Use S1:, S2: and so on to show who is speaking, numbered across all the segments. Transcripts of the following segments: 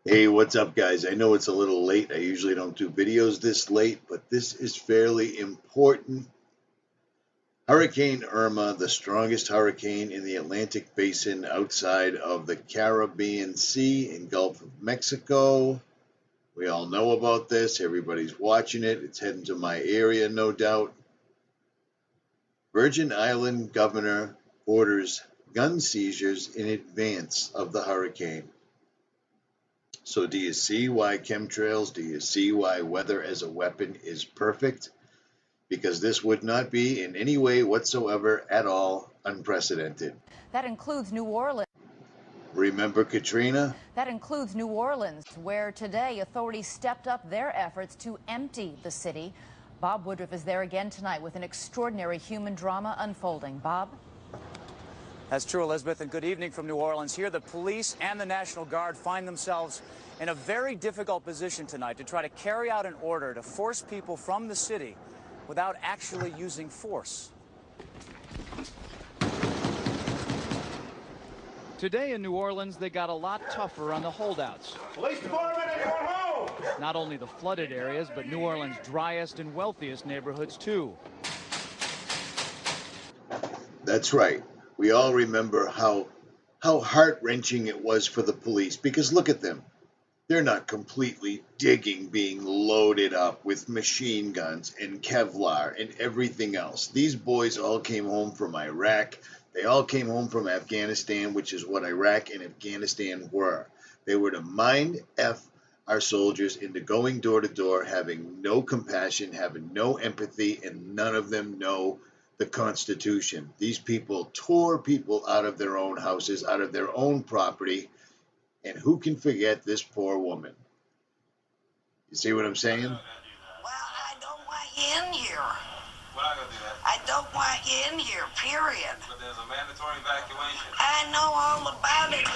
S1: Hey, what's up, guys? I know it's a little late. I usually don't do videos this late, but this is fairly important. Hurricane Irma, the strongest hurricane in the Atlantic basin outside of the Caribbean Sea and Gulf of Mexico. We all know about this. Everybody's watching it. It's heading to my area, no doubt. Virgin Island governor orders gun seizures in advance of the hurricane. So do you see why chemtrails, do you see why weather as a weapon is perfect? Because this would not be in any way whatsoever at all unprecedented.
S2: That includes New Orleans.
S1: Remember Katrina?
S2: That includes New Orleans, where today authorities stepped up their efforts to empty the city. Bob Woodruff is there again tonight with an extraordinary human drama unfolding. Bob?
S3: That's true, Elizabeth, and good evening from New Orleans. Here, the police and the National Guard find themselves in a very difficult position tonight to try to carry out an order to force people from the city without actually using force.
S4: Today in New Orleans, they got a lot tougher on the holdouts.
S5: Police department, everyone home!
S4: Not only the flooded areas, but New Orleans' driest and wealthiest neighborhoods, too.
S1: That's right. We all remember how heart-wrenching it was for the police, because look at them. They're not completely digging being loaded up with machine guns and Kevlar and everything else. These boys all came home from Iraq. They all came home from Afghanistan, which is what Iraq and Afghanistan were. They were to mind F our soldiers into going door to door, having no compassion, having no empathy, and none of them know the Constitution. These people tore people out of their own houses, out of their own property, and who can forget this poor woman? You see what I'm saying?
S6: Well, I don't want you in here.
S7: We're not going to do that.
S6: I don't want you in here, period.
S7: But there's a mandatory evacuation.
S6: I know all about it.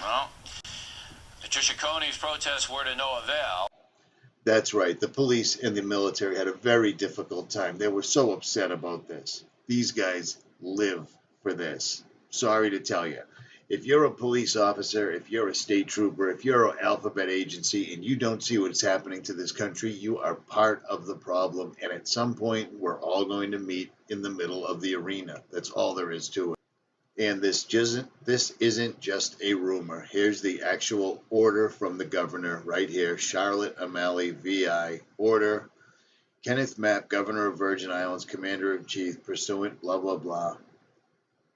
S8: Well, Patricia Coney's protests were to no avail.
S1: That's right. The police and the military had a very difficult time. They were so upset about this. These guys live for this. Sorry to tell you. If you're a police officer, if you're a state trooper, if you're an alphabet agency and you don't see what's happening to this country, you are part of the problem. And at some point, we're all going to meet in the middle of the arena. That's all there is to it. And this isn't just a rumor. Here's the actual order from the governor right here. Charlotte O'Malley, VI, order. Kenneth Mapp, Governor of Virgin Islands, Commander-in-Chief, pursuant, blah, blah, blah,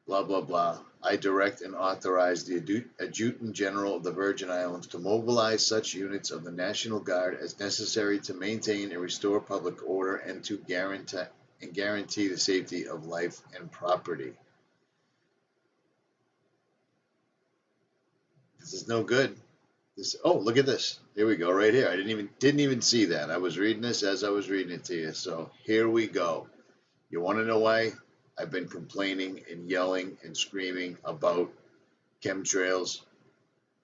S1: blah, blah, blah. I direct and authorize the Adjutant General of the Virgin Islands to mobilize such units of the National Guard as necessary to maintain and restore public order and to guarantee the safety of life and property. This is no good. Oh, look at this. Here we go, right here. I didn't even see that. I was reading this as I was reading it to you. So here we go. You want to know why I've been complaining and yelling and screaming about chemtrails?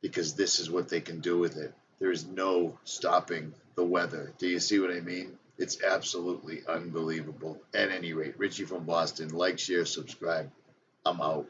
S1: Because this is what they can do with it. There is no stopping the weather. Do you see what I mean? It's absolutely unbelievable. At any rate, Richie from Boston, like, share, subscribe. I'm out.